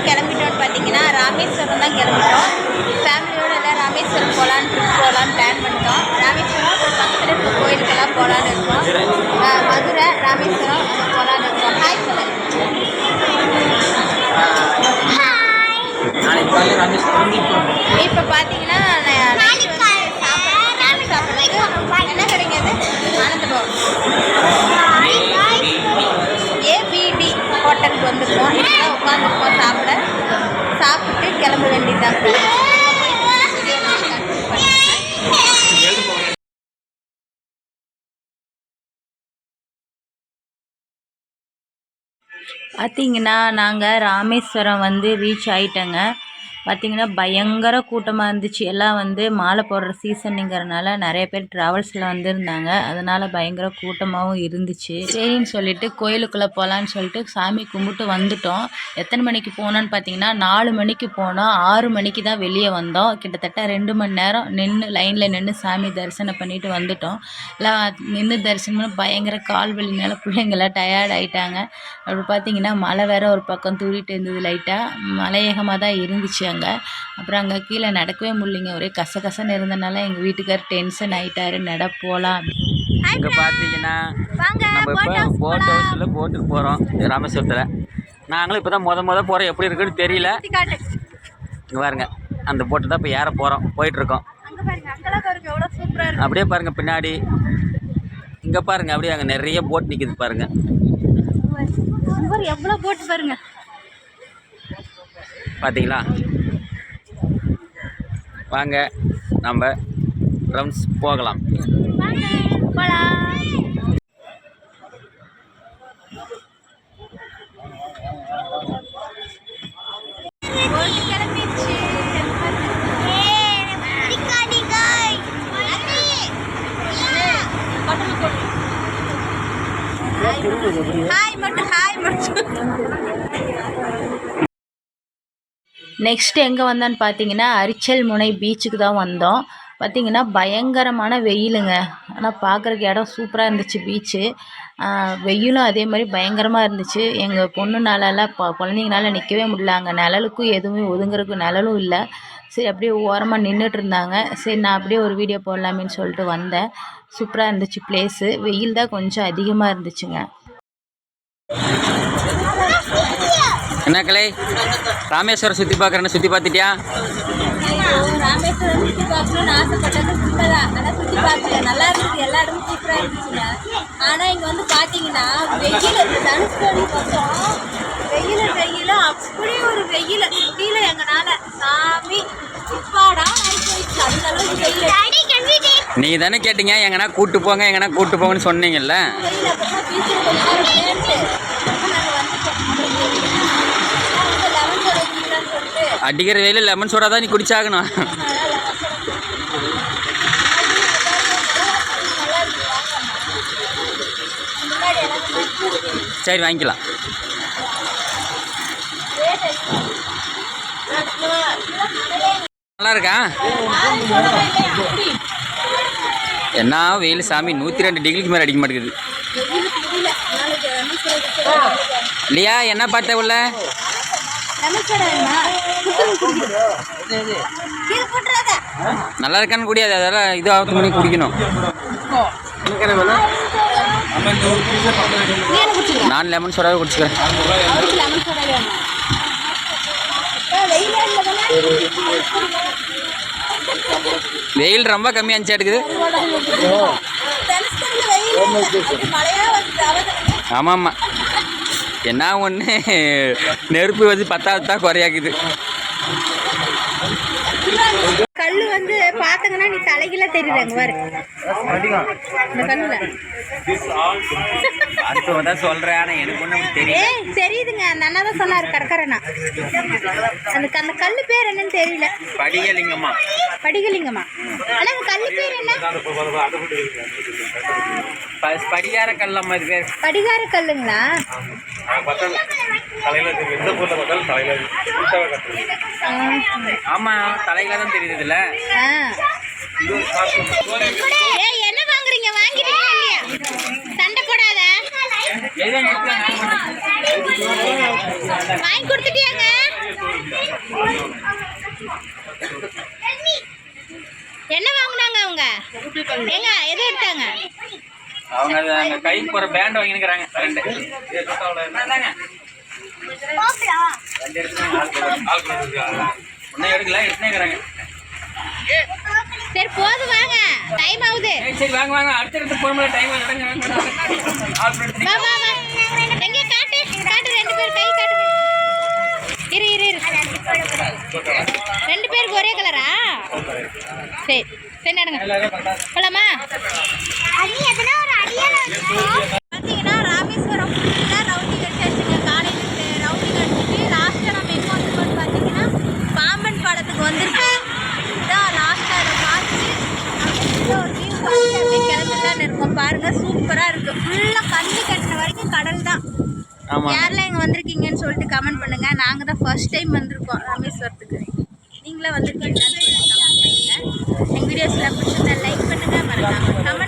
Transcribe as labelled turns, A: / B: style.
A: கிளம்பிட்டோன்னு பார்த்தீங்கன்னா ராமேஸ்வரம் தான் கிளம்பிட்டோம். ஃபேமிலியோடு எல்லாம் ராமேஸ்வரம் போகலான்னு பிளான் பண்ணிட்டோம். ராமேஸ்வரம் பக்கத்தில் இருக்க கோயிலுக்கெல்லாம் போகலான்னு இருக்கோம். மதுரை ராமேஸ்வரம் அங்கே போகலான்னு இருக்கோம். ஹாய் சொல்லுங்கள். இப்போ பார்த்தீங்கன்னா என்ன கிடைக்காது ஆனந்தபவன் ஏபிடி ஹோட்டலுக்கு வந்துருக்கோம். இதெல்லாம் உட்காந்துருக்கோம் சாப்பிட்டு கிளம்ப வேண்டியதான். பார்த்தீங்கன்னா நாங்கள் ராமேஸ்வரம் ரீச் ஆகிட்டோங்க. பார்த்திங்கன்னா பயங்கர கூட்டமாக இருந்துச்சு. எல்லாம் மாலை போடுற சீசனுங்கிறனால நிறைய பேர் ட்ராவல்ஸில் வந்திருந்தாங்க. அதனால் பயங்கர கூட்டமாகவும் இருந்துச்சு. சரின்னு சொல்லிட்டு கோயிலுக்குள்ளே போகலான்னு சொல்லிட்டு சாமி கும்பிட்டு வந்துட்டோம். எத்தனை மணிக்கு போனோன்னு பார்த்தீங்கன்னா 4 மணிக்கு போனோம். 6 மணிக்கு தான் வெளியே வந்தோம். கிட்டத்தட்ட 2 மணி நேரம் லைனில் நின்று சாமி தரிசனம் பண்ணிட்டு வந்துட்டோம். எல்லாம் நின்று தரிசனம் பயங்கர கால் வலினால பிள்ளைங்களாம் டயர்ட் ஆகிட்டாங்க. அப்படி பார்த்திங்கன்னா மழை வேற ஒரு பக்கம் தூரிட்டு இருந்தது. லைட்டாக மலையகமாக தான் இருந்துச்சு அங்கே. அப்புறம் அங்கே கீழே நடக்கவே முடியலைங்க. ஒரே கசகசன்னு இருந்தனால எங்கள் வீட்டுக்கார் டென்ஷன் ஆகிட்டாரு. நட போகலாம்.
B: இங்கே பார்த்தீங்கன்னா நம்ம இப்போ போட் ஹவுஸில் போட்டுக்கு போகிறோம் ராமேஸ்வரத்தில். நாங்களும் இப்போ தான் முத போகிறோம். எப்படி இருக்குன்னு தெரியல. இங்கே பாருங்க அந்த போட்டு தான் இப்போ ஏற போகிறோம். போயிட்டுருக்கோம். அப்படியே பாருங்கள் பின்னாடி இங்கே பாருங்கள். அப்படியே அங்கே நிறைய போட் நிற்கிது பாருங்கள்.
A: எவ்வளோ போட்டு பாருங்க.
B: பார்த்தீங்களா? வாங்க நம்ம ரவுண்ட்ஸ் போகலாம்.
A: நெக்ஸ்ட்டு எங்கே வந்தோன்னு பார்த்தீங்கன்னா அரிச்சல் முனை பீச்சுக்கு தான் வந்தோம். பார்த்திங்கன்னா பயங்கரமான வெயிலுங்க. ஆனால் பார்க்குறக்கு இடம் சூப்பராக இருந்துச்சு. பீச்சு வெயிலும் அதே மாதிரி பயங்கரமாக இருந்துச்சு. எங்கள் பொண்ணுனாலெல்லாம் குழந்தைங்கனால நிற்கவே முடியல. அங்கே நிழலுக்கும் எதுவுமே ஒதுங்குறதுக்கு நிழலும் இல்லை. சரி அப்படியே ஓரமாக நின்றுட்டு இருந்தாங்க. சரி நான் அப்படியே ஒரு வீடியோ போடலாமேன்னு சொல்லிட்டு வந்தேன். சூப்பராக இருந்துச்சு பிளேஸு. வெயில் தான் கொஞ்சம் அதிகமாக இருந்துச்சுங்க.
B: என்ன கலை ராமேஸ்வரம் சுற்றி பார்க்குறேன்னு சுற்றி பார்த்துட்டியா?
A: ராமேஸ்வரம் சுற்றி பார்க்கணும்னு ஆசைப்பட்டது உண்மைதான். ஆனால் சுற்றி பார்க்கல. நல்லா இருந்துச்சு. எல்லா இடமும் சூப்பராக இருந்துச்சுங்க. ஆனால் இங்கே பார்த்தீங்கன்னா வெயில் தனுஷ்கோடி பக்கம் வெயில் அப்படி ஒரு வெயில் முடியல எங்களால். சாமி உப்பாடா ஆயிடுச்சு. அந்த அளவுக்கு வெயில்.
B: நீ தானே கேட்டீங்க எங்கன்னா கூட்டு போங்கன்னு சொன்னீங்கல்ல. அடிக்கிற வெயில லெமன் சோடா தான் நீ குடிச்சாகணும். சரி வாங்கிக்கலாம். நல்லா இருக்கா? என்ன வெயில் சாமி 102 டிகிரிக்கு மேலே அடிக்க மாட்டேங்குது இல்லையா? என்ன பார்த்த உள்ள நல்லா இருக்கான்னு குடியாது. அதெல்லாம் இது ஆகத்து பண்ணி குடிக்கணும். நான் லெமன் சோடாவே குடிச்சுக்கிறேன். வெயில் ரொம்ப கம்மியாக இருந்துச்சு எடுக்குது. ஆமாம் என்ன ஒன்று நெருப்பு பத்தாவது தான் குறையாக்குது.
A: கல்லு பார்த்தங்கன்னா நீ தலைகீழ தெரியுறாங்க பாரு. இந்த கல்லுல
B: தான் சொல்றேன். ஆனா எனக்கு ஒன்றும் தெரியும்.
A: தெரியுதுங்க. அந்த அண்ணா தான் சொன்னாரு கடற்கரைனா. அந்த கல்லு பேர் என்னன்னு தெரியல.
B: படிகலிங்கம்மா.
A: ஆனா அந்த கல்லு பேர் என்ன?
B: படிகார கல்லம்மா. இது பேர்
A: படிகார கல்லுங்களா?
B: ஆமா தலையில தான் தெரியுது. இல்ல
A: என்ன வாங்குறீங்க? வாங்கிட்டீங்களா இல்லையா? சண்டை போடாத. வாங்கி கொடுத்துட்டியாங்க? என்ன வாங்கினாங்க அவங்க? எங்க எது எடுத்தாங்க?
B: அவங்க அங்கே கைக்கு போகிற பேண்ட் வாங்கினுக்கிறாங்க 2. ஒன்றும் எடுக்கல எடுத்துனேங்கிறாங்க.
A: சரி போது வாங்க, டைம் ஆகுது.
B: சரி வாங்க வாங்க, அடுத்த போகும்போது டைம் ஆகுது.
A: வா வா வா, எங்க காட்டு காட்டு, 2 பேர் கை காட்டு. இரு இரு இரு, 2 பேருக்கு ஒரே கலரா? சரி சரி நடங்க போலாமா? பார்த்தீங்கன்னா ராமேஸ்வரம் ஃபுல்லாக ரவுண்டிங் அடிச்சாச்சுங்க. காலையில் ரவுண்டிங் அடிச்சுட்டு லாஸ்ட்டாக நம்ம எங்கே வந்துருக்கோம்னு பார்த்தீங்கன்னா பாம்பன் பாலத்துக்கு வந்திருக்கோம். இதான் லாஸ்ட்டாக அதை பார்த்துட்டு ஒரு வியூ பார்த்துட்டு அப்படியே கிளம்பிட்டான்னு இருக்கோம். பாருங்கள் சூப்பராக இருக்குது. ஃபுல்லாக கண்ணு கட்டின வரைக்கும் கடல் தான். யாரெல்லாம் இங்கே வந்திருக்கீங்கன்னு சொல்லிட்டு கமெண்ட் பண்ணுங்கள். நாங்கள் தான் ஃபர்ஸ்ட் டைம் வந்திருக்கோம் ராமேஸ்வரத்துக்கு. நீங்களும் வந்திருக்கீங்களான்னு சொல்லி கமெண்ட் பண்ணுங்கள். எங்கள் வீடியோஸ்லாம் பிடிச்சிருந்தா லைக் பண்ணுங்கள், மறக்காமல்